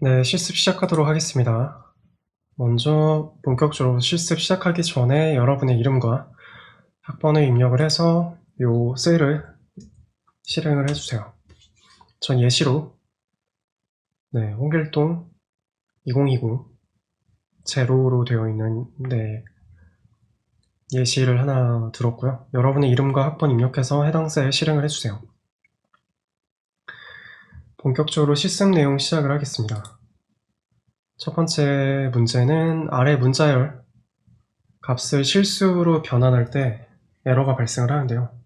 네, 실습 시작하도록 하겠습니다. 먼저 본격적으로 실습 시작하기 전에 여러분의 이름과 학번을 입력을 해서 요 셀을 실행을 해주세요. 전 예시로 홍길동 2020 제로로 되어 있는 예시를 하나 들었고요. 여러분의 이름과 학번 입력해서 해당 셀 실행을 해주세요. 본격적으로 실습 내용 시작을 하겠습니다. 첫 번째 문제는 아래 문자열 값을 실수로 변환할 때 에러가 발생을 하는데요.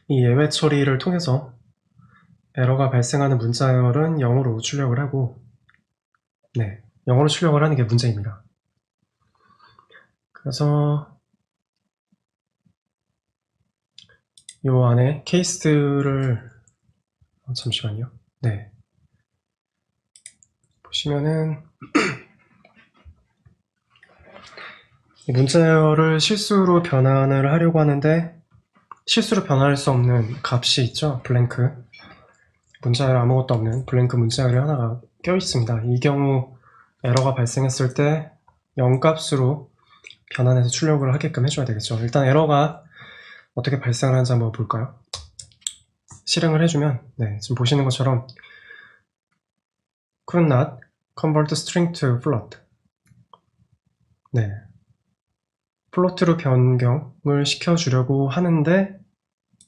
이 예외 처리를 통해서 에러가 발생하는 문자열은 0으로 출력을 하고 0으로 출력을 하는 게 문제입니다. 그래서 이 안에 케이스를 잠시만요. 보시면은 이 문자열을 실수로 변환을 하려고 하는데 실수로 변환할 수 없는 값이 있죠. 블랭크 문자열 아무것도 없는 블랭크 문자열이 하나가 껴 있습니다. 이 경우 에러가 발생했을 때 0값으로 변환해서 출력을 하게끔 해줘야 되겠죠. 일단 에러가 어떻게 발생을 하는지 한번 볼까요? 실행을 해주면 지금 보시는 것처럼 could not convert string to float 플로트로 변경을 시켜주려고 하는데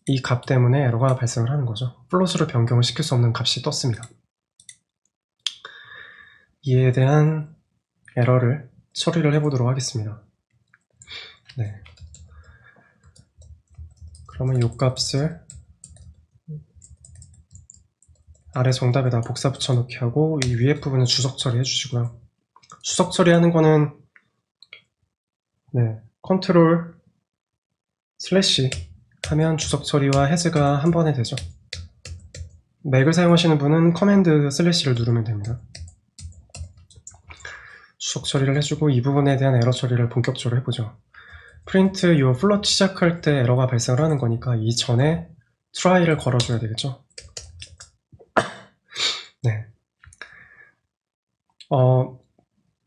이 값 때문에 에러가 발생을 하는 거죠. 플롯으로 변경을 시킬 수 없는 값이 떴습니다. 이에 대한 에러를 처리를 해보도록 하겠습니다. 그러면 이 값을 아래 정답에다 복사 붙여넣기 하고 이 위에 부분은 주석 처리 해주시고요. 주석 처리하는 거는 컨트롤 슬래시 하면 주석 처리와 해제가 한 번에 되죠. 맥을 사용하시는 분은 커맨드 슬래시를 누르면 됩니다. 주석 처리를 해주고 이 부분에 대한 에러 처리를 본격적으로 해보죠. 프린트 요 플롯 시작할 때 에러가 발생을 하는 거니까 이전에 try를 걸어줘야 되겠죠.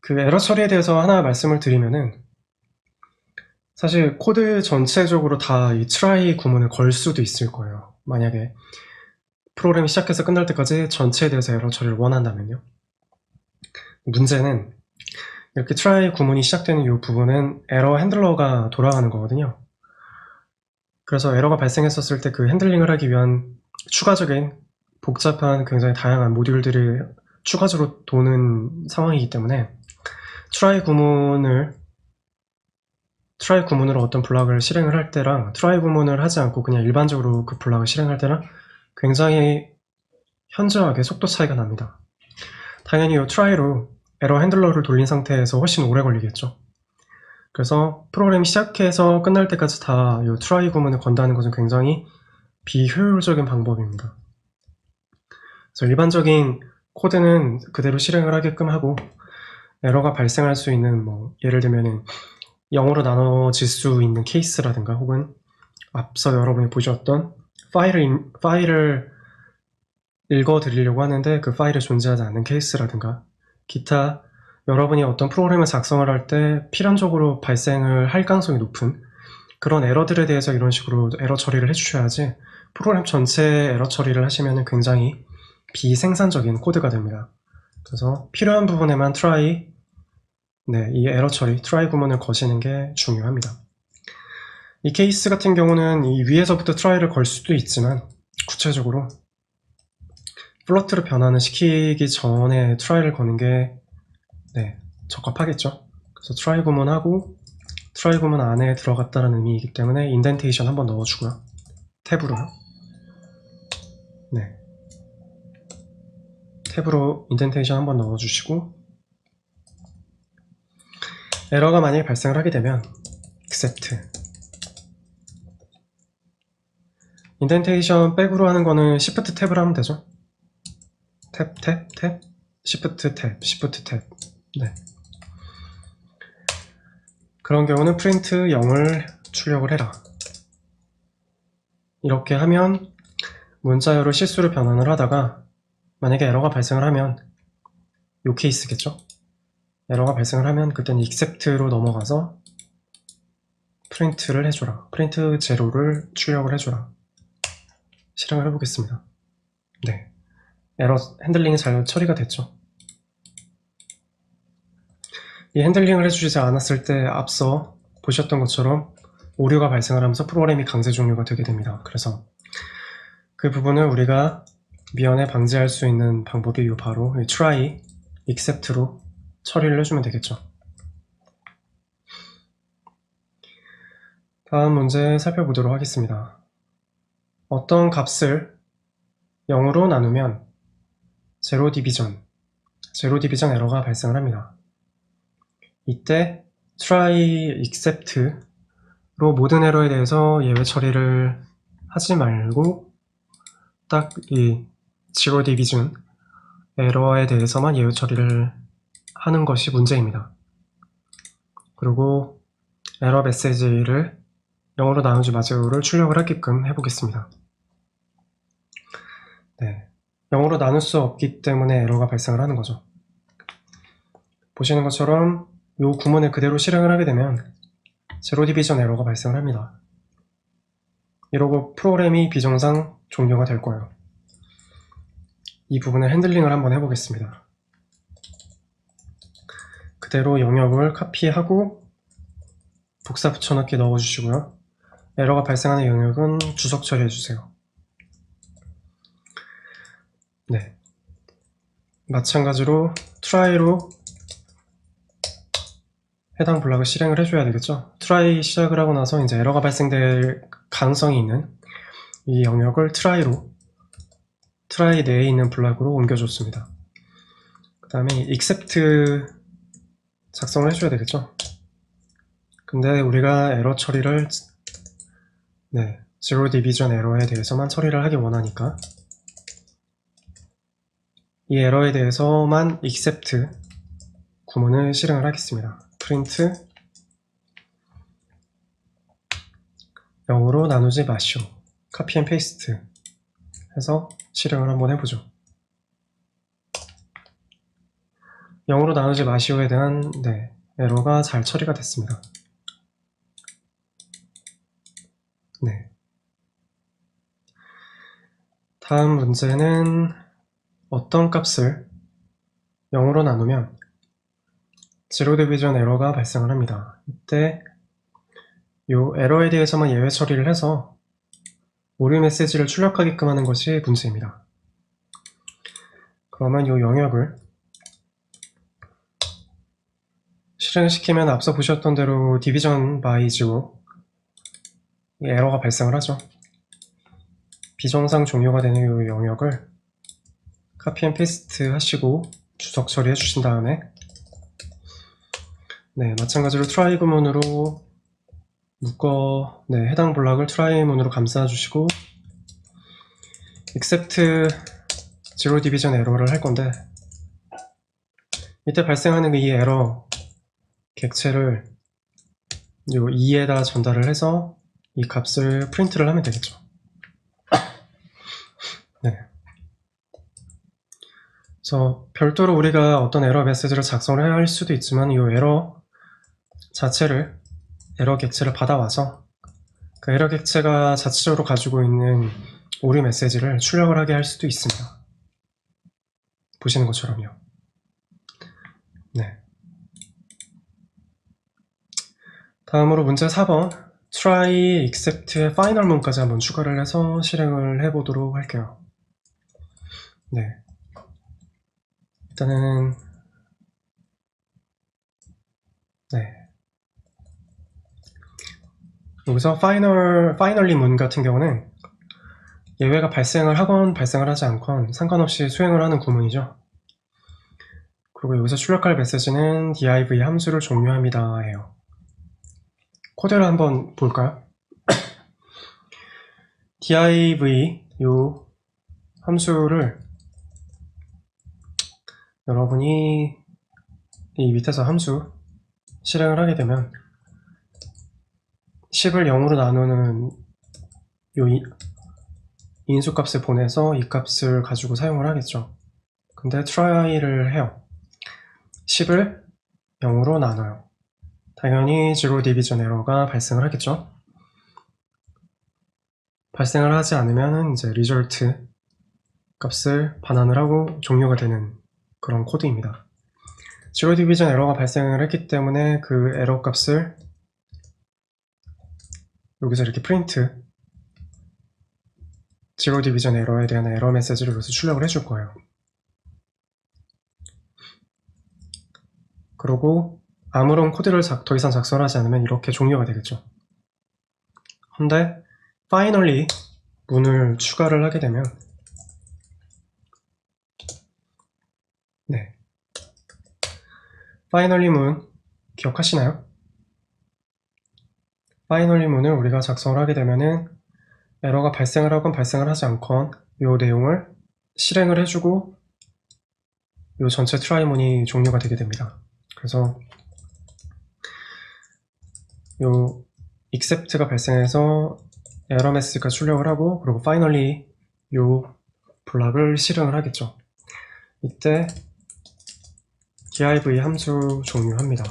그 에러 처리에 대해서 하나 말씀을 드리면은 사실 코드 전체적으로 다 이 try 구문을 걸 수도 있을 거예요. 만약에 프로그램이 시작해서 끝날 때까지 전체에 대해서 에러 처리를 원한다면요. 문제는 이렇게 try 구문이 시작되는 이 부분은 에러 핸들러가 돌아가는 거거든요. 그래서 에러가 발생했었을 때 그 핸들링을 하기 위한 추가적인 복잡한 굉장히 다양한 모듈들이 추가적으로 도는 상황이기 때문에 try 구문으로 어떤 블락을 실행을 할 때랑 try 구문을 하지 않고 그냥 일반적으로 그 블락을 실행할 때랑 굉장히 현저하게 속도 차이가 납니다. 당연히 이 try로 에러 핸들러를 돌린 상태에서 훨씬 오래 걸리겠죠. 그래서 프로그램이 시작해서 끝날 때까지 다 이 try 구문을 건다는 것은 굉장히 비효율적인 방법입니다. 그래서 일반적인 코드는 그대로 실행을 하게끔 하고 에러가 발생할 수 있는 예를 들면은 0으로 나눠질 수 있는 케이스라든가 혹은 앞서 여러분이 보셨던 파일을 읽어드리려고 하는데 그 파일이 존재하지 않는 케이스라든가 기타 여러분이 어떤 프로그램을 작성을 할 때 필연적으로 발생을 할 가능성이 높은 그런 에러들에 대해서 이런 식으로 에러 처리를 해주셔야지 프로그램 전체에 에러 처리를 하시면 굉장히 비생산적인 코드가 됩니다. 그래서 필요한 부분에만 이 에러 처리, try 구문을 거시는 게 중요합니다. 이 케이스 같은 경우는 이 위에서부터 try를 걸 수도 있지만 구체적으로 플로트로 변환을 시키기 전에 try를 거는 게 적합하겠죠. 그래서 try 구문하고 try 구문 안에 들어갔다는 의미이기 때문에 인덴테이션 한번 넣어주고요. 탭으로요. 탭으로 인덴테이션 한번 넣어주시고 에러가 만약에 발생을 하게 되면 accept 인덴테이션 백으로 하는 거는 Shift 탭으로 하면 되죠. 탭 Shift 탭 그런 경우는 print 0을 출력을 해라. 이렇게 하면 문자열을 실수로 변환을 하다가 만약에 에러가 발생을 하면 요 케이스겠죠? 에러가 발생을 하면 그때는 except로 넘어가서 프린트를 해줘라. 프린트 제로를 출력을 해줘라. 실행을 해보겠습니다. 네, 에러 핸들링이 잘 처리가 됐죠. 이 핸들링을 해주지 않았을 때 앞서 보셨던 것처럼 오류가 발생을 하면서 프로그램이 강제 종료가 되게 됩니다. 그래서 그 부분을 우리가 미연에 방지할 수 있는 방법이 바로 try, except로 처리를 해주면 되겠죠. 다음 문제 살펴보도록 하겠습니다. 어떤 값을 0으로 나누면 제로 디비전 에러가 발생을 합니다. 이때 try, except로 모든 에러에 대해서 예외 처리를 하지 말고 딱 이 제로 디비전 에러에 대해서만 예외 처리를 하는 것이 문제입니다. 그리고 에러 메시지를 0으로 나누지 마세요를 출력을 하게끔 해보겠습니다. 네, 0으로 나눌 수 없기 때문에 에러가 발생을 하는 거죠. 보시는 것처럼 이 구문을 그대로 실행을 하게 되면 제로 디비전 에러가 발생을 합니다. 이러고 프로그램이 비정상 종료가 될 거예요. 이 부분을 핸들링을 한번 해보겠습니다. 그대로 영역을 카피하고 복사 붙여넣기 넣어주시고요. 에러가 발생하는 영역은 주석 처리해주세요. 네, 마찬가지로 try로 해당 블락을 실행을 해줘야 되겠죠. try 시작을 하고 나서 이제 에러가 발생될 가능성이 있는 이 영역을 try 내에 있는 블락으로 옮겨줬습니다. 그 다음에 except 작성을 해줘야 되겠죠. 근데 우리가 에러 처리를 제로 디비전 에러에 대해서만 처리를 하기 원하니까 이 에러에 대해서만 except 구문을 실행을 하겠습니다. print 0으로 나누지 마시오. 카피 앤 페이스트 해서 실행을 한번 해보죠. 0으로 나누지 마시오에 대한 에러가 잘 처리가 됐습니다. 네. 다음 문제는 어떤 값을 0으로 나누면 제로 디비전 에러가 발생을 합니다. 이때 이 에러에 대해서만 예외 처리를 해서 오류 메시지를 출력하게끔 하는 것이 문제입니다. 그러면 이 영역을 실행시키면 앞서 보셨던 대로 디비전 바이 제로 에러가 발생을 하죠. 비정상 종료가 되는 이 영역을 카피 앤 페이스트 하시고 주석 처리해 주신 다음에 마찬가지로 try 구문으로 묶어 해당 블락을 try 문으로 감싸 주시고 except zero division 에러를 할 건데 이때 발생하는 이 에러 객체를 요 2에다 전달을 해서 이 값을 프린트를 하면 되겠죠. 그래서 별도로 우리가 어떤 에러 메시지를 작성을 해야 할 수도 있지만 이 에러 자체를 에러 객체를 받아와서 그 에러 객체가 자체적으로 가지고 있는 오류 메시지를 출력을 하게 할 수도 있습니다. 보시는 것처럼요. 다음으로 문제 4번 try except의 final 문까지 한번 추가를 해서 실행을 해보도록 할게요. 일단은 여기서 finally 문 같은 경우는 예외가 발생을 하건 발생을 하지 않건 상관없이 수행을 하는 구문이죠. 그리고 여기서 출력할 메시지는 div 함수를 종료합니다 해요. 코드를 한번 볼까요? div 요 함수를 여러분이 이 밑에서 함수 실행을 하게 되면 10을 0으로 나누는 요 인수값을 보내서 이 값을 가지고 사용을 하겠죠. 근데 try를 해요. 10을 0으로 나눠요. 당연히 zero division 에러가 발생을 하겠죠. 발생을 하지 않으면 이제 result 값을 반환을 하고 종료가 되는 그런 코드입니다. zero division 에러가 발생을 했기 때문에 그 에러 값을 여기서 이렇게 print zero division 에러에 대한 에러 메시지를 여기서 출력을 해줄 거예요. 그리고 아무런 코드를 더 이상 작성하지 않으면 이렇게 종료가 되겠죠. 근데 finally 문을 추가를 하게 되면 네, finally 문 기억하시나요? finally 문을 우리가 작성을 하게 되면은 에러가 발생을 하건 발생을 하지 않건 이 내용을 실행을 해주고 이 전체 try 문이 종료가 되게 됩니다. 그래서 이 except가 발생해서 에러 메시지가 출력을 하고 그리고 finally 이 블락을 실행을 하겠죠. 이때 div 함수 종료합니다.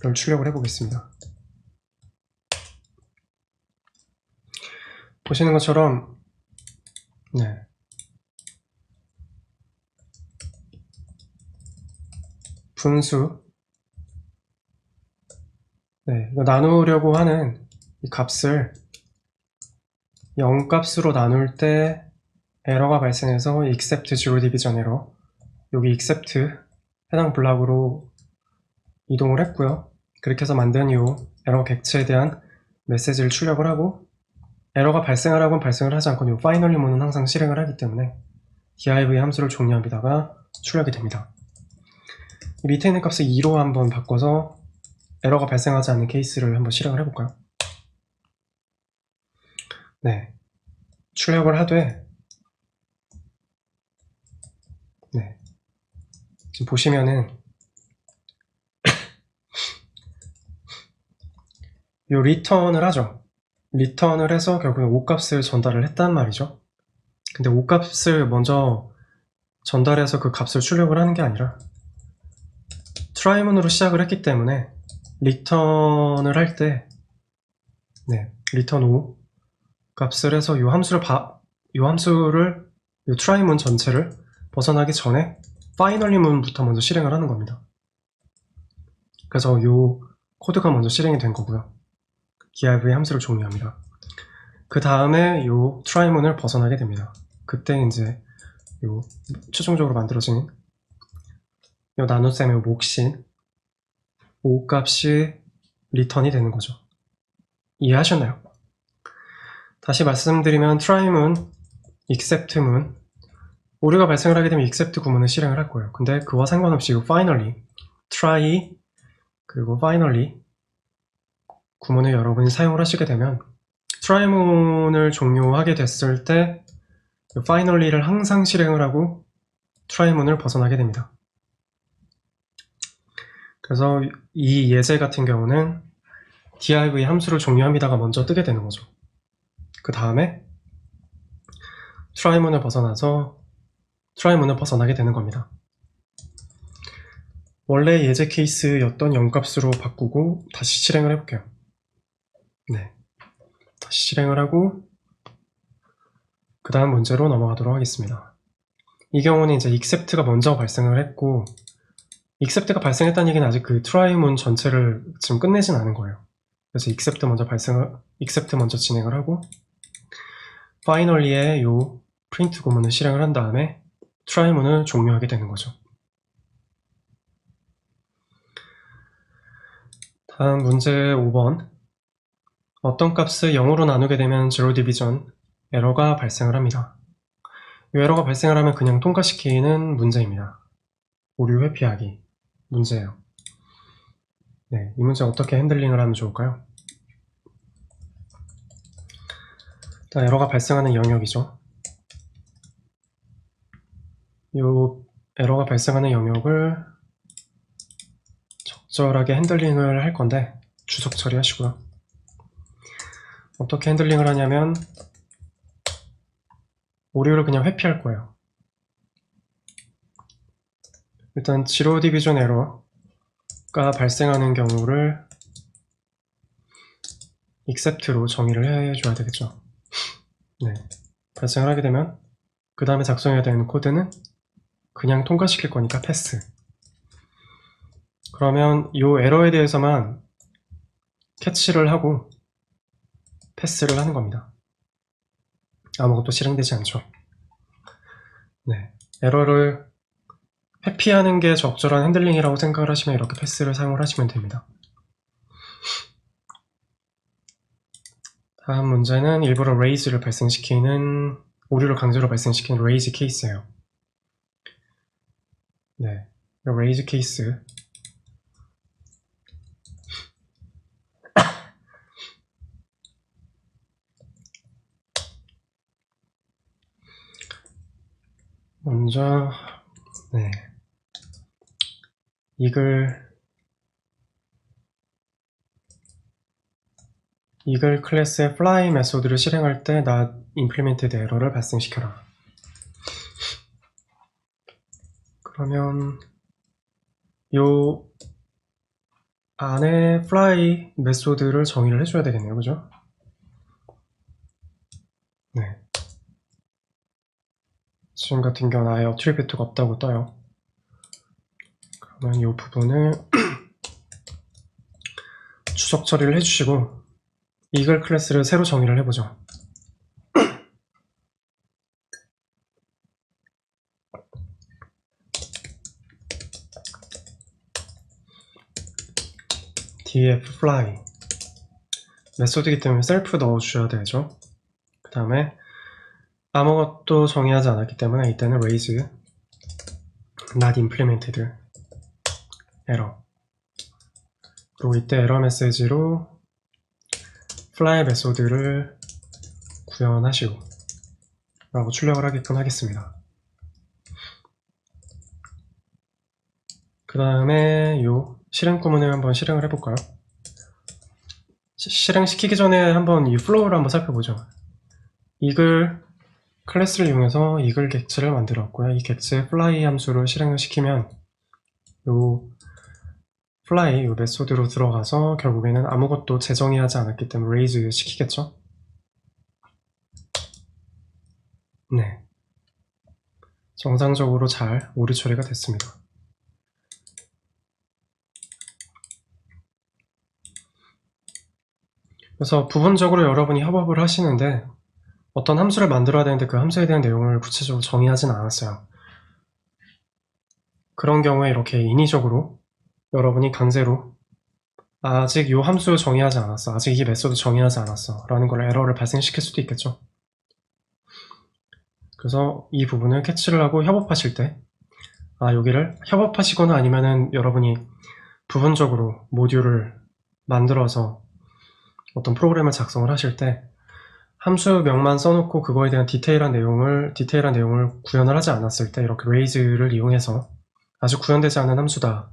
를 출력을 해보겠습니다. 보시는 것처럼 네, 분수 네, 이거 나누려고 하는 이 값을 0 값으로 나눌 때 에러가 발생해서 except zero division 에러 여기 except 해당 블락으로 이동을 했고요. 그렇게 해서 만든 이 에러 객체에 대한 메시지를 출력을 하고 에러가 발생을 하건 발생을 하지 않건 이 finally 문은 항상 실행을 하기 때문에 div 함수를 종료합니다가 출력이 됩니다. 이 밑에 있는 값을 2로 한번 바꿔서 에러가 발생하지 않는 케이스를 한번 실행을 해볼까요? 네, 출력을 하되 네, 지금 보시면은 이 return을 하죠. return을 해서 결국엔 5값을 전달을 했단 말이죠. 근데 5값을 먼저 전달해서 그 값을 출력을 하는 게 아니라 try문으로 시작을 했기 때문에 return을 할 때 네, return 5 값을 해서 이 함수를 이 try문 전체를 벗어나기 전에 finally 문부터 먼저 실행을 하는 겁니다. 그래서 이 코드가 먼저 실행이 된 거고요. div 함수를 종료합니다. 그 다음에 이 try문을 벗어나게 됩니다. 그때 이제 요 최종적으로 만들어진 요 나눗셈의 몫인 5값이 리턴이 되는 거죠. 이해하셨나요? 다시 말씀드리면 try문, except문 오류가 발생을 하게 되면 except 구문을 실행을 할 거예요. 근데 그와 상관없이 이 finally, try, 그리고 finally 구문을 여러분이 사용을 하시게 되면 try문을 종료하게 됐을 때 finally를 항상 실행을 하고 try문을 벗어나게 됩니다. 그래서 이 예제 같은 경우는 div 함수를 종료합니다가 먼저 뜨게 되는 거죠. 그 다음에 try문을 벗어나서 try문을 벗어나게 되는 겁니다. 원래 예제 케이스였던 0값으로 바꾸고 다시 실행을 해볼게요. 네, 다시 실행을 하고 그 다음 문제로 넘어가도록 하겠습니다. 이 경우는 이제 except가 먼저 발생을 했고 except가 발생했다는 얘기는 아직 그 try문 전체를 지금 끝내진 않은 거예요. 그래서 except 먼저 진행을 하고 finally에 요 print 구문을 실행을 한 다음에 try문을 종료하게 되는 거죠. 다음 문제 5번. 어떤 값을 0으로 나누게 되면 zero division 에러가 발생을 합니다. 이 에러가 발생을 하면 그냥 통과시키는 문제입니다. 오류 회피하기 문제예요. 네, 이 문제 어떻게 핸들링을 하면 좋을까요? 일단 에러가 발생하는 영역이죠. 이 에러가 발생하는 영역을 적절하게 핸들링을 할 건데 주석 처리하시고요. 어떻게 핸들링을 하냐면 오류를 그냥 회피할 거예요. 일단 zero division error가 발생하는 경우를 except로 정의를 해줘야 되겠죠. 네, 발생을 하게 되면 그 다음에 작성해야 되는 코드는 그냥 통과시킬 거니까 패스. 그러면 이 에러에 대해서만 캐치를 하고 패스를 하는 겁니다. 아무것도 실행되지 않죠. 네, 에러를 회피하는 게 적절한 핸들링이라고 생각을 하시면 이렇게 패스를 사용을 하시면 됩니다. 다음 문제는 일부러 raise를 발생시키는, 오류를 강제로 발생시키는 raise 케이스예요. 네, raise 케이스. 먼저, 네, 이글 클래스의 fly 메소드를 실행할 때 not implemented 에러를 발생시켜라. 그러면 요 안에 fly 메소드를 정의를 해줘야 되겠네요, 그죠? 네. 지금 같은 경우는 아예 어트리뷰트가 없다고 떠요. 그러면 이 부분을 추적 처리를 해주시고 이글 클래스를 새로 정의를 해보죠. df fly 메소드이기 때문에 셀프 넣어주셔야 되죠. 그 다음에 아무것도 정의하지 않았기 때문에 이때는 raise not implemented error. 그리고 이때 에러 메시지로 fly 메소드를 구현하시고 라고 출력을 하게끔 하겠습니다. 그 다음에 요 실행 구문을 한번 실행을 해볼까요? 실행시키기 전에 한번 이 플로우를 한번 살펴보죠. 이글 클래스를 이용해서 이글 객츠를 만들었고요. 이 객츠의 fly 함수를 실행을 시키면 요 fly 요 메소드로 들어가서 결국에는 아무것도 재정의하지 않았기 때문에 raise 시키겠죠. 네, 정상적으로 잘 오류 처리가 됐습니다. 그래서 부분적으로 여러분이 협업을 하시는데 어떤 함수를 만들어야 되는데 그 함수에 대한 내용을 구체적으로 정의하진 않았어요. 그런 경우에 이렇게 인위적으로 여러분이 강제로 아직 이 함수 정의하지 않았어, 아직 이 메소드 정의하지 않았어 라는 걸 에러를 발생시킬 수도 있겠죠. 그래서 이 부분을 캐치를 하고 협업하실 때 여기를 협업하시거나 아니면은 여러분이 부분적으로 모듈을 만들어서 어떤 프로그램을 작성을 하실 때 함수명만 써놓고 그거에 대한 디테일한 내용을 구현을 하지 않았을 때 이렇게 raise를 이용해서 아직 구현되지 않은 함수다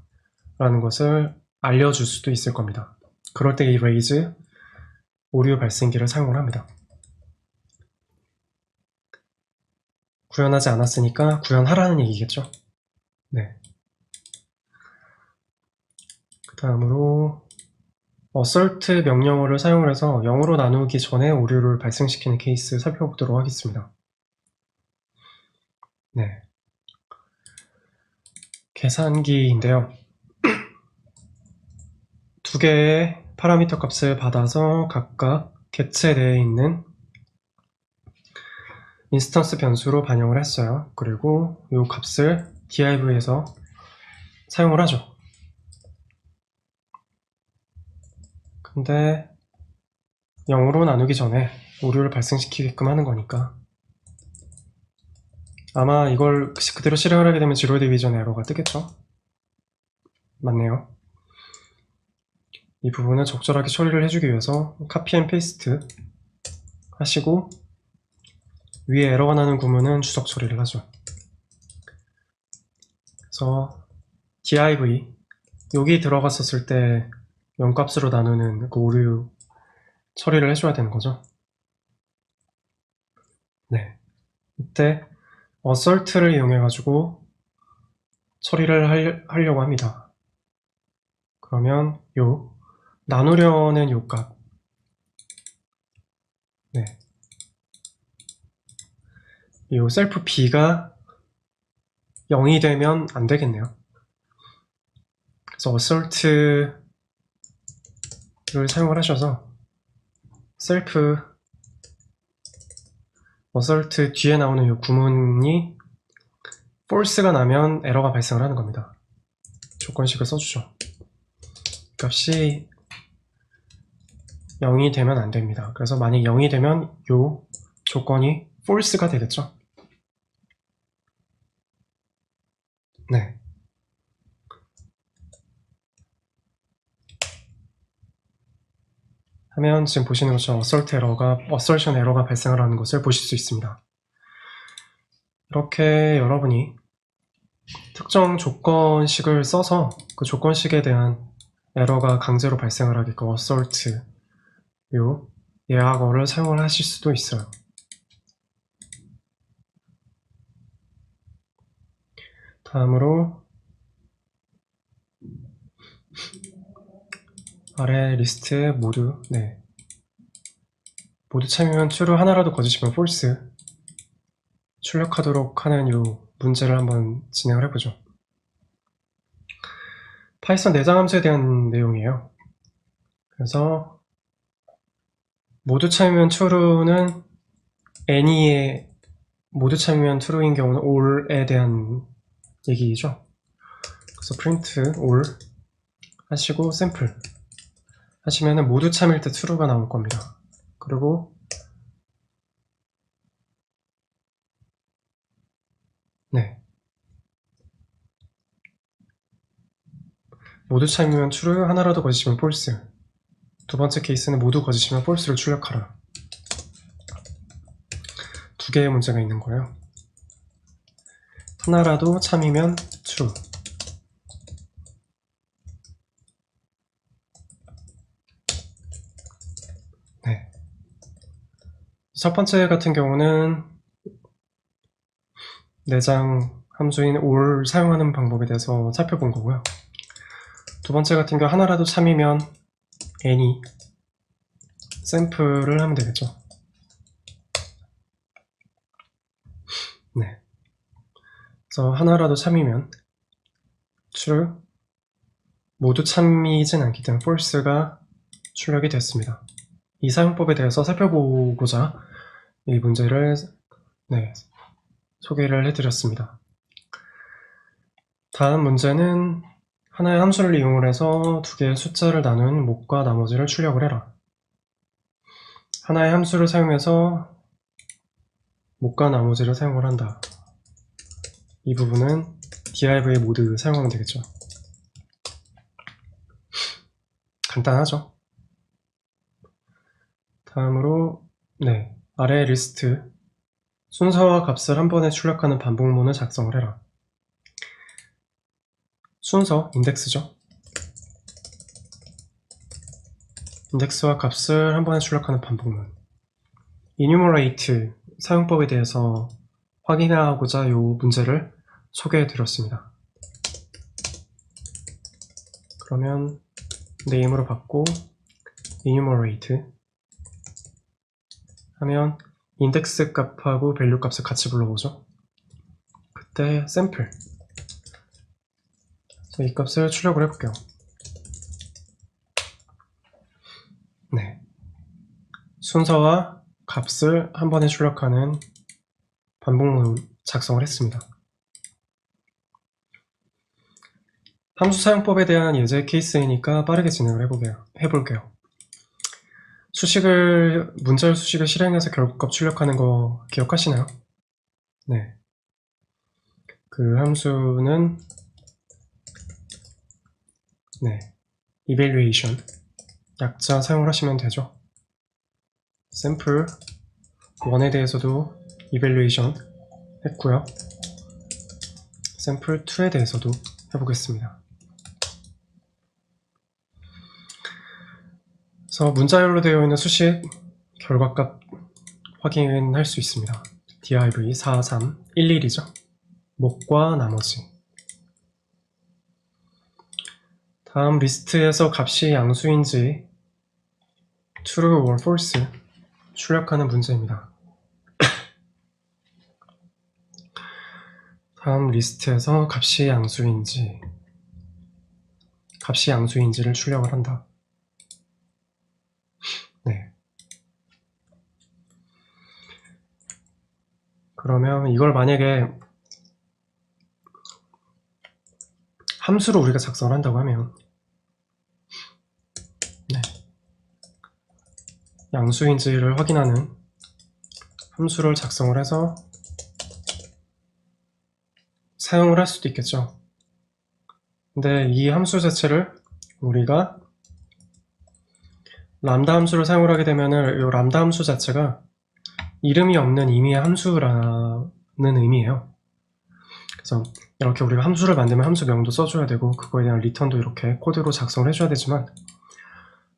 라는 것을 알려줄 수도 있을 겁니다. 그럴 때 이 raise 오류 발생기를 사용을 합니다. 구현하지 않았으니까 구현하라는 얘기겠죠. 네. 그 다음으로 assert 명령어를 사용을 해서 0으로 나누기 전에 오류를 발생시키는 케이스 살펴보도록 하겠습니다. 네. 계산기인데요. 두 개의 파라미터 값을 받아서 각각 객체 내에 있는 인스턴스 변수로 반영을 했어요. 그리고 이 값을 div에서 사용을 하죠. 근데 0으로 나누기 전에 오류를 발생시키게끔 하는 거니까 아마 이걸 그대로 실행을 하게 되면 zero division 에러가 뜨겠죠? 맞네요. 이 부분을 적절하게 처리를 해주기 위해서 copy and paste 하시고 위에 에러가 나는 구문은 주석 처리를 하죠. 그래서 div 여기 들어갔었을 때 0값으로 나누는 그 오류 처리를 해줘야 되는 거죠. 네, 이때 assert를 이용해 가지고 처리를 하려고 합니다. 그러면 요 나누려는 요 값, 네, 요 셀프 b가 0이 되면 안 되겠네요. 그래서 assert를 사용을 하셔서 셀프 assert 뒤에 나오는 이 구문이 false가 나면 에러가 발생을 하는 겁니다. 조건식을 써주죠. 값이 0이 되면 안 됩니다. 그래서 만약 0이 되면 이 조건이 false가 되겠죠. 네. 하면 지금 보시는 것처럼 assertion 에러가 발생을 하는 것을 보실 수 있습니다. 이렇게 여러분이 특정 조건식을 써서 그 조건식에 대한 에러가 강제로 발생을 하게끔 assert 요 예학어를 사용을 하실 수도 있어요. 다음으로 아래 리스트 모두 모두 참여면 true, 하나라도 거짓이면 false 출력하도록 하는 요 문제를 한번 진행을 해보죠. 파이썬 내장 함수에 대한 내용이에요. 그래서 모두 참여면 true는 any의 모두 참여면 true인 경우는 all에 대한 얘기죠. 그래서 print all 하시고 샘플 하시면은 모두 참일 때 true가 나올 겁니다. 그리고 모두 참이면 true, 하나라도 거짓이면 false. 두 번째 케이스는 모두 거짓이면 false를 출력하라. 두 개의 문제가 있는 거예요. 하나라도 참이면 true. 네. 첫 번째 같은 경우는 내장 함수인 all 사용하는 방법에 대해서 살펴본 거고요. 두 번째 같은 경우 하나라도 참이면 any 샘플을 하면 되겠죠. 네. 그래서 하나라도 참이면 true, 모두 참이진 않기 때문에 false가 출력이 됐습니다. 이 사용법에 대해서 살펴보고자 이 문제를 소개를 해드렸습니다. 다음 문제는 하나의 함수를 이용을 해서 두 개의 숫자를 나눈 목과 나머지를 출력을 해라. 하나의 함수를 사용해서 목과 나머지를 사용을 한다. 이 부분은 div 모드 사용하면 되겠죠. 간단하죠. 다음으로 아래 리스트 순서와 값을 한 번에 출력하는 반복문을 작성을 해라. 순서, 인덱스죠. 인덱스와 값을 한 번에 출력하는 반복문. enumerate 사용법에 대해서 확인하고자 이 문제를 소개해 드렸습니다. 그러면 name으로 받고 enumerate 하면 인덱스 값하고 밸류 값을 같이 불러보죠. 그때 샘플 이 값을 출력을 해볼게요. 순서와 값을 한 번에 출력하는 반복문 작성을 했습니다. 함수 사용법에 대한 예제 케이스이니까 빠르게 진행을 해볼게요. 문자열 수식을 실행해서 결국값 출력하는 거 기억하시나요? 네. 그 함수는 evaluation 약자 사용을 하시면 되죠. 샘플 1에 대해서도 evaluation 했고요. 샘플 2에 대해서도 해보겠습니다. 그래서 문자열로 되어 있는 수식 결과값 확인할 수 있습니다. div 4311이죠. 목과 나머지 다음 리스트에서 값이 양수인지 true or false 출력하는 문제입니다. 다음 리스트에서 값이 양수인지를 출력을 한다. 네. 그러면 이걸 만약에 함수로 우리가 작성을 한다고 하면, 네. 양수인지를 확인하는 함수를 작성을 해서 사용을 할 수도 있겠죠. 근데 이 함수 자체를 우리가 람다 함수를 사용을 하게 되면은 이 람다 함수 자체가 이름이 없는 임의의 함수라는 의미예요. 그래서 이렇게 우리가 함수를 만들면 함수명도 써줘야 되고 그거에 대한 리턴도 이렇게 코드로 작성을 해줘야 되지만,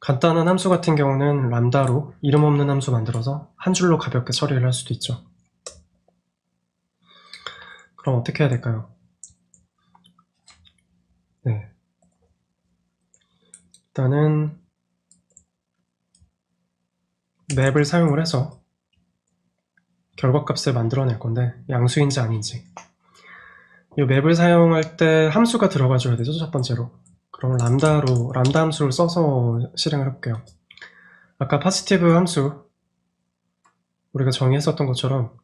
간단한 함수 같은 경우는 람다로 이름 없는 함수 만들어서 한 줄로 가볍게 처리를 할 수도 있죠. 그럼 어떻게 해야 될까요? 네. 일단은 맵을 사용을 해서 결과값을 만들어낼 건데, 양수인지 아닌지. 이 맵을 사용할 때 함수가 들어가줘야 되죠, 첫 번째로. 그럼 람다 함수를 써서 실행을 해볼게요. 아까 파시티브 함수 우리가 정의했었던 것처럼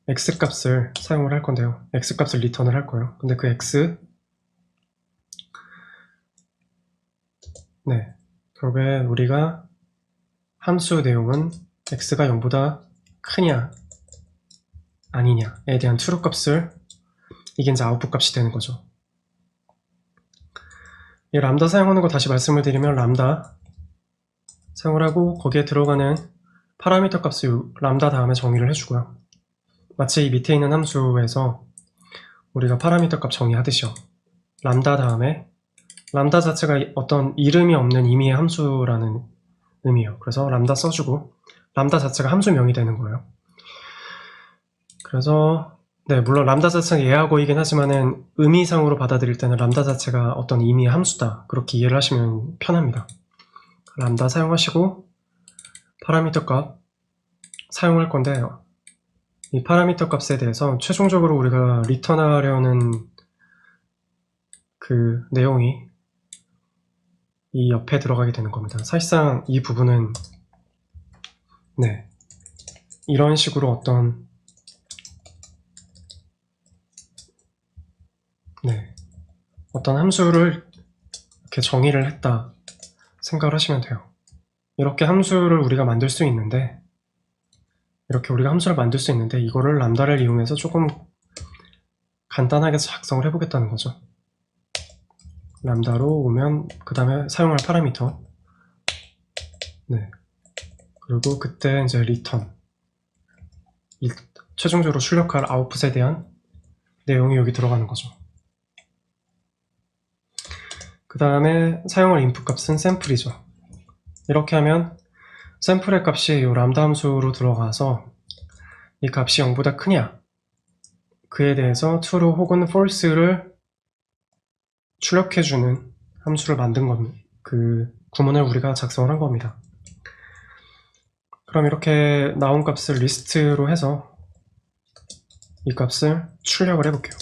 x값을 사용을 할 건데요. x값을 리턴을 할 거예요. 근데 그 x, 네, 결국에 우리가 함수 내용은 x가 0보다 크냐 아니냐에 대한 true 값을, 이게 이제 아웃풋 값이 되는 거죠. 이 람다 사용하는 거 다시 말씀을 드리면, 람다 사용을 하고 거기에 들어가는 파라미터 값을 람다 다음에 정의를 해주고요. 마치 이 밑에 있는 함수에서 우리가 파라미터 값 정의하듯이요. 람다 다음에, 람다 자체가 어떤 이름이 없는 임의의 함수라는 의미예요. 그래서 람다 써주고 람다 자체가 함수명이 되는 거예요. 그래서 네, 물론 람다 자체가 예하고이긴 하지만은 의미상으로 받아들일 때는 람다 자체가 어떤 의미의 함수다, 그렇게 이해를 하시면 편합니다. 람다 사용하시고 파라미터 값 사용할 건데, 이 파라미터 값에 대해서 최종적으로 우리가 리턴하려는 그 내용이 이 옆에 들어가게 되는 겁니다. 사실상 이 부분은 네, 이런 식으로 어떤 함수를 이렇게 정의를 했다 생각을 하시면 돼요. 이렇게 함수를 우리가 만들 수 있는데, 이거를 람다를 이용해서 조금 간단하게 작성을 해보겠다는 거죠. 람다로 오면 그 다음에 사용할 파라미터, 네, 그리고 그때 이제 리턴, 최종적으로 출력할 아웃풋에 대한 내용이 여기 들어가는 거죠. 그 다음에 사용할 인풋 값은 샘플이죠. 이렇게 하면 샘플의 값이 이 람다 함수로 들어가서 이 값이 0보다 크냐, 그에 대해서 true 혹은 false를 출력해주는 함수를 만든 겁니다. 그 구문을 우리가 작성을 한 겁니다. 그럼 이렇게 나온 값을 리스트로 해서 이 값을 출력을 해볼게요.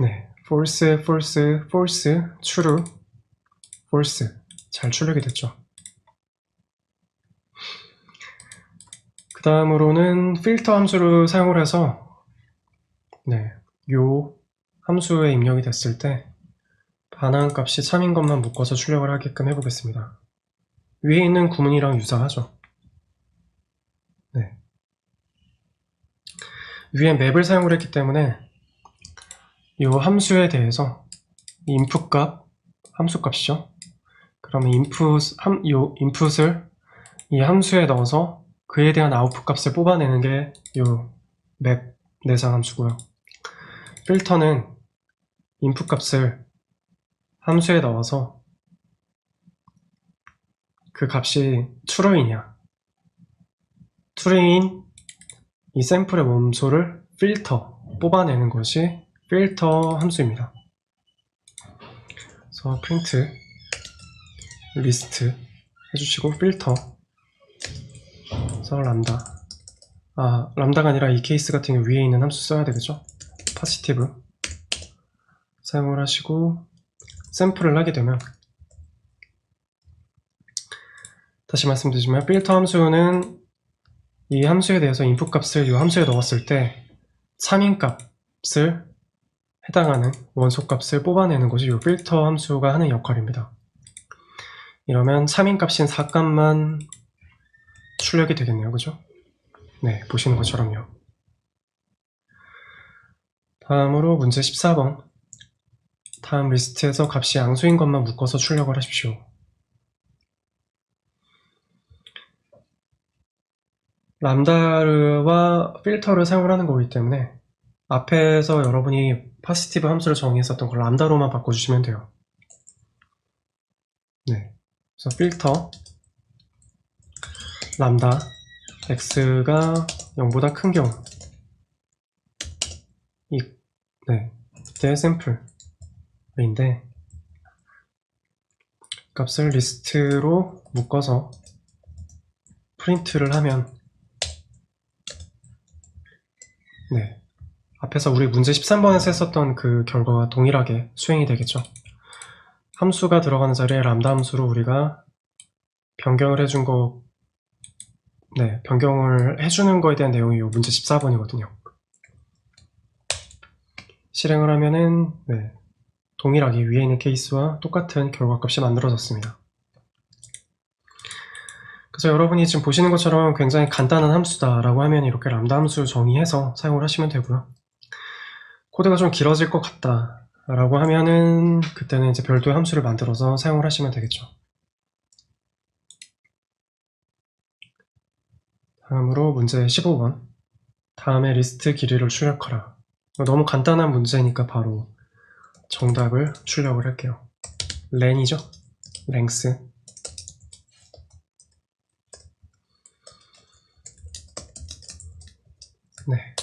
네, false, false, false, true, false. 잘 출력이 됐죠. 그 다음으로는 필터 함수를 사용을 해서 네, 요 함수에 입력이 됐을 때 반환 값이 참인 것만 묶어서 출력을 하게끔 해보겠습니다. 위에 있는 구문이랑 유사하죠. 네. 위에 맵을 사용을 했기 때문에 이 함수에 대해서 인풋 값, 함수 값이죠. 그러면 인풋을 이 함수에 넣어서 그에 대한 아웃풋 값을 뽑아내는 게 이 맵 내장 함수고요. 필터는 인풋 값을 함수에 넣어서 그 값이 true이냐, true인 이 샘플의 몸소를 필터, 뽑아내는 것이 필터 함수입니다. 그래서 프린트 리스트 해주시고 필터 그래서 람다가 아니라 이 케이스 같은 경우 위에 있는 함수 써야 되겠죠. 파시티브 사용을 하시고 샘플을 하게 되면, 다시 말씀드리지만 필터 함수는 이 함수에 대해서 인풋 값을 이 함수에 넣었을 때 3인 값을 해당하는 원소 값을 뽑아내는 것이 이 필터 함수가 하는 역할입니다. 이러면 3인 값인 4값만 출력이 되겠네요. 그죠? 네, 보시는 것처럼요. 다음으로 문제 14번. 다음 리스트에서 값이 양수인 것만 묶어서 출력을 하십시오. 람다와 필터를 사용을 하는 거기 때문에 앞에서 여러분이 파시티브 함수를 정의했었던 걸 람다로만 바꿔주시면 돼요. 네, 그래서 필터 람다 x가 0보다 큰 경우 이때 샘플인데 값을 리스트로 묶어서 프린트를 하면, 네, 앞에서 우리 문제 13번에서 했었던 그 결과와 동일하게 수행이 되겠죠. 함수가 들어가는 자리에 람다 함수로 우리가 변경을 해준 거, 네, 변경을 해주는 거에 대한 내용이 이 문제 14번이거든요. 실행을 하면은, 네, 동일하게 위에 있는 케이스와 똑같은 결과값이 만들어졌습니다. 그래서 여러분이 지금 보시는 것처럼 굉장히 간단한 함수다라고 하면 이렇게 람다 함수 정의해서 사용을 하시면 되고요. 코드가 좀 길어질 것 같다 라고 하면은 그때는 이제 별도의 함수를 만들어서 사용을 하시면 되겠죠. 다음으로 문제 15번. 다음에 리스트 길이를 출력하라. 너무 간단한 문제니까 바로 정답을 출력을 할게요. 렌이죠? 랭스. 네.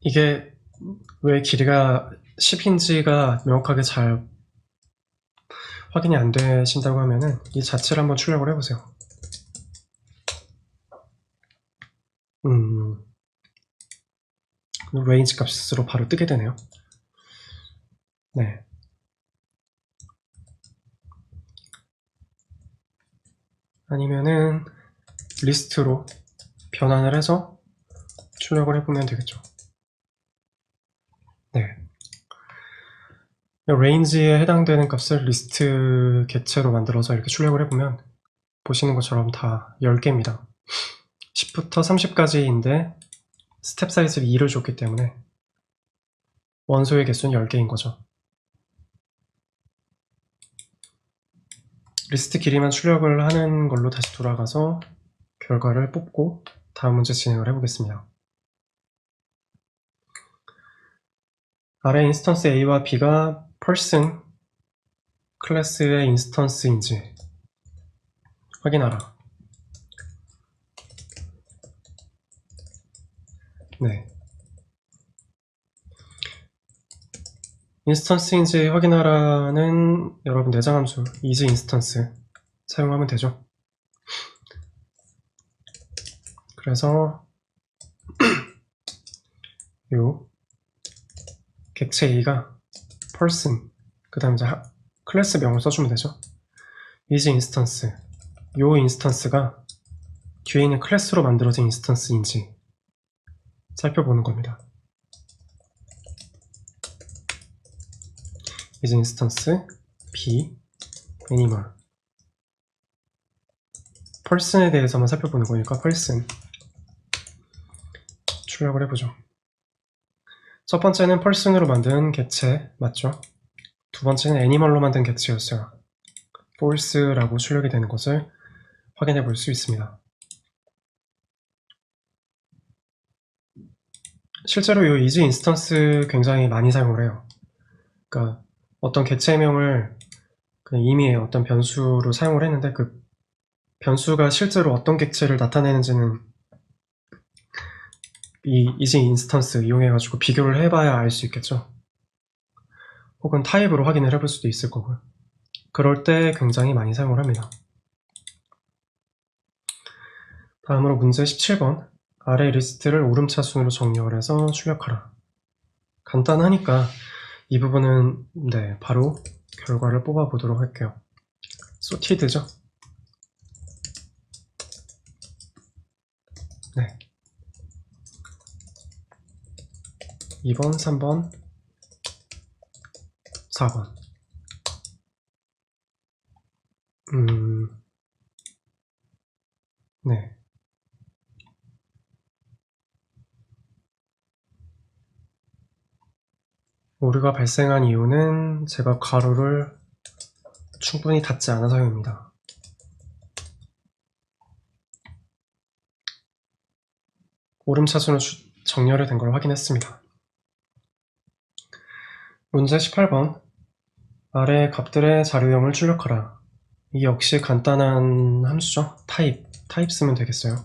이게 왜 길이가 10인지가 명확하게 잘 확인이 안 되신다고 하면은 이 자체를 한번 출력을 해보세요. 레인지 값으로 바로 뜨게 되네요. 네. 아니면은 리스트로 변환을 해서 출력을 해보면 되겠죠. 네. 레인지에 해당되는 값을 리스트 객체로 만들어서 이렇게 출력을 해보면 보시는 것처럼 다 10개입니다. 10부터 30까지인데 스텝 사이즈를 2를 줬기 때문에 원소의 개수는 10개인 거죠. 리스트 길이만 출력을 하는 걸로 다시 돌아가서 결과를 뽑고 다음 문제 진행을 해보겠습니다. 아래 인스턴스 A와 B가 person 클래스의 인스턴스인지 확인하라. 네. 인스턴스인지 확인하라는 여러분 내장 함수 isInstance 사용하면 되죠. 그래서 요 객체 A가 person 그 다음 이제 클래스 명을 써주면 되죠. isInstance 요 인스턴스가 뒤에 있는 클래스로 만들어진 인스턴스인지 살펴보는 겁니다. isInstance B animal person에 대해서만 살펴보는 거니까 person 출력을 해보죠. 첫 번째는 person으로 만든 객체 맞죠? 두 번째는 animal로 만든 객체였어요. false라고 출력이 되는 것을 확인해 볼 수 있습니다. 실제로 이 isInstance 굉장히 많이 사용을 해요. 그러니까 어떤 객체명을 그냥 임의의 어떤 변수로 사용을 했는데 그 변수가 실제로 어떤 객체를 나타내는지는 이 이지 인스턴스 이용해가지고 비교를 해봐야 알 수 있겠죠. 혹은 타입으로 확인을 해볼 수도 있을 거고요. 그럴 때 굉장히 많이 사용을 합니다. 다음으로 문제 17번. 아래 리스트를 오름차순으로 정렬해서 출력하라. 간단하니까 이 부분은 네, 바로 결과를 뽑아보도록 할게요. sorted죠? 네. 2번, 3번, 4번. 네. 오류가 발생한 이유는 제가 괄호를 충분히 닫지 않아서입니다. 오름차순으로 정렬이 된 걸 확인했습니다. 문제 18번. 아래 값들의 자료형을 출력하라. 이 역시 간단한 함수죠. 타입 쓰면 되겠어요.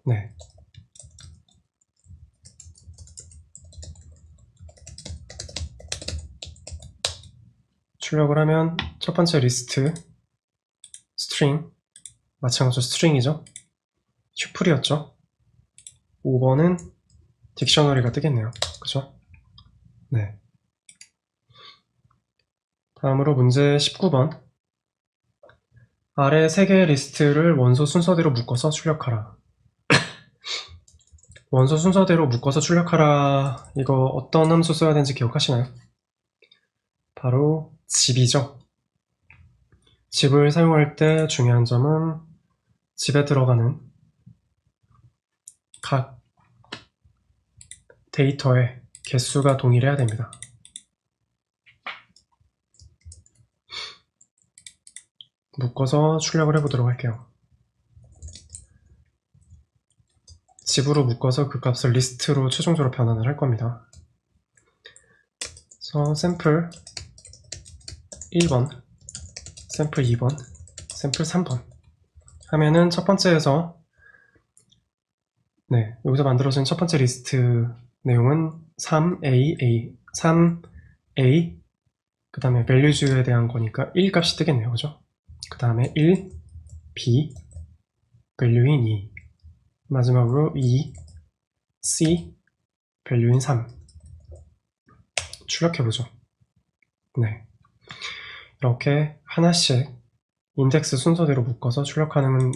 네. 출력을 하면 첫 번째 리스트 string, 마찬가지로 string이죠. 튜플이었죠. 5번은 딕셔너리가 뜨겠네요. 그죠? 네. 다음으로 문제 19번. 아래 3개의 리스트를 원소 순서대로 묶어서 출력하라. 원소 순서대로 묶어서 출력하라. 이거 어떤 함수 써야 되는지 기억하시나요? 바로 집이죠. 집을 사용할 때 중요한 점은 집에 들어가는 각 데이터의 개수가 동일해야 됩니다. 묶어서 출력을 해보도록 할게요. 집으로 묶어서 그 값을 리스트로 최종적으로 변환을 할 겁니다. 그래서 샘플 1번, 샘플 2번, 샘플 3번 하면은 첫 번째에서 네, 여기서 만들어진 첫 번째 리스트 내용은 3A, 그 다음에 value에 대한 거니까 1 값이 뜨겠네요. 그죠? 그 다음에 1, B, value인 2, 마지막으로 2, C, value인 3 출력해보죠. 네, 이렇게 하나씩 인덱스 순서대로 묶어서 출력하는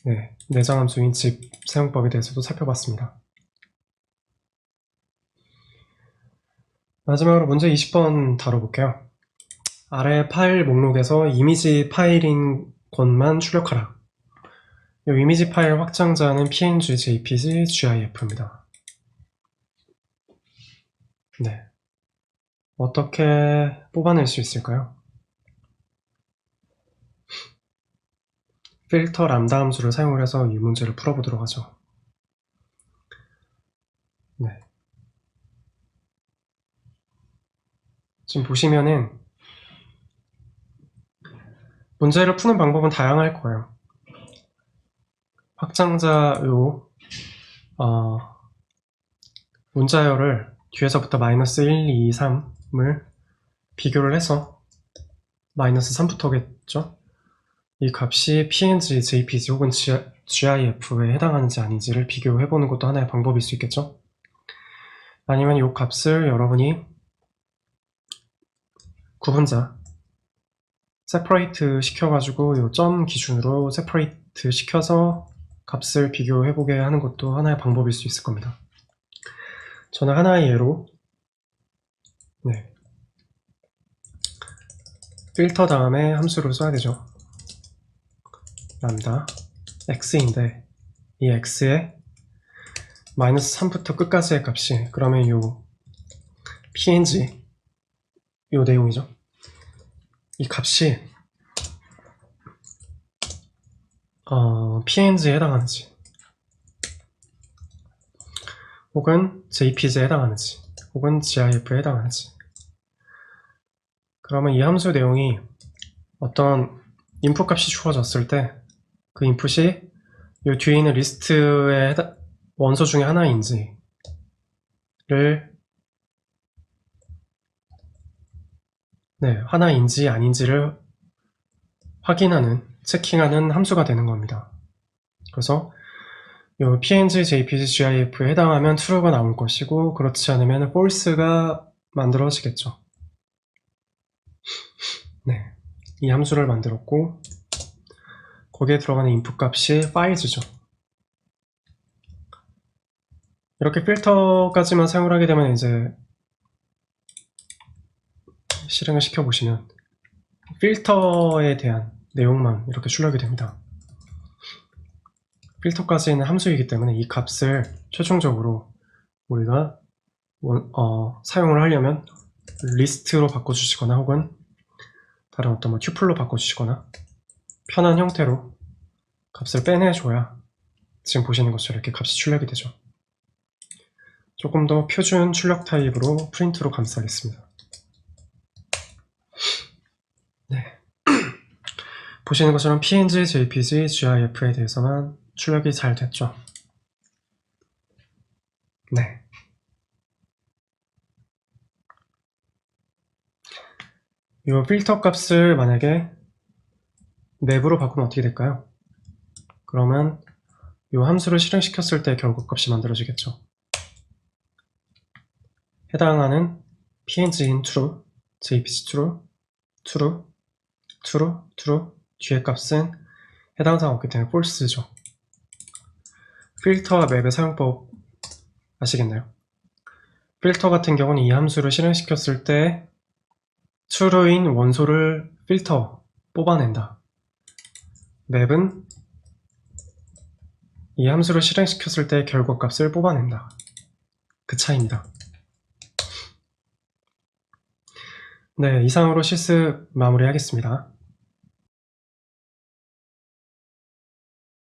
네, 내장함수인 집 사용법에 대해서도 살펴봤습니다. 마지막으로 문제 20번 다뤄볼게요. 아래 파일 목록에서 이미지 파일인 것만 출력하라. 이 이미지 파일 확장자는 png, jpg, gif입니다. 네, 어떻게 뽑아낼 수 있을까요? 필터 람다 함수를 사용을 해서 이 문제를 풀어보도록 하죠. 네. 지금 보시면은 문제를 푸는 방법은 다양할 거예요. 확장자 문자열을 뒤에서부터 마이너스 1, 2, 3을 비교를 해서 마이너스 3부터겠죠? 이 값이 png, jpg 혹은 gif에 해당하는지 아닌지를 비교해보는 것도 하나의 방법일 수 있겠죠? 아니면 이 값을 여러분이 구분자 separate 시켜가지고 이 점 기준으로 separate 시켜서 값을 비교해보게 하는 것도 하나의 방법일 수 있을 겁니다. 저는 하나의 예로 네, 필터 다음에 함수를 써야 되죠. 람다 x인데 이 x에 마이너스 3부터 끝까지의 값이 그러면 요 png 요 내용이죠. 이 값이 png에 해당하는지 혹은 jpg에 해당하는지 혹은 GIF에 해당하지. 그러면 이 함수 내용이 어떤 인풋 값이 주어졌을 때 그 인풋이 이 뒤에 있는 리스트의 원소 중에 하나인지를 하나인지 아닌지를 확인하는, 체킹하는 함수가 되는 겁니다. 그래서 이 png, jpg, gif에 해당하면 true가 나올 것이고 그렇지 않으면 false가 만들어지겠죠. 네, 이 함수를 만들었고 거기에 들어가는 인풋 값이 files죠. 이렇게 필터까지만 사용을 하게 되면 이제 실행을 시켜보시면 필터에 대한 내용만 이렇게 출력이 됩니다. 필터까지는 함수이기 때문에 이 값을 최종적으로 우리가 사용을 하려면 리스트로 바꿔주시거나 혹은 다른 어떤 튜플로 바꿔주시거나 편한 형태로 값을 빼내줘야 지금 보시는 것처럼 이렇게 값이 출력이 되죠. 조금 더 표준 출력 타입으로 프린트로 감싸겠습니다. 네. 보시는 것처럼 png, jpg, gif에 대해서만 출력이 잘 됐죠. 네. 이 필터 값을 만약에 맵으로 바꾸면 어떻게 될까요? 그러면 이 함수를 실행시켰을 때 결과값이 만들어지겠죠. 해당하는 png인 true, jpg true, true, true, true, 뒤의 값은 해당 사항 없기 때문에 false죠. 필터와 맵의 사용법 아시겠나요? 필터 같은 경우는 이 함수를 실행시켰을 때 true인 원소를 필터, 뽑아낸다. 맵은 이 함수를 실행시켰을 때 결과값을 뽑아낸다. 그 차이입니다. 네, 이상으로 실습 마무리하겠습니다.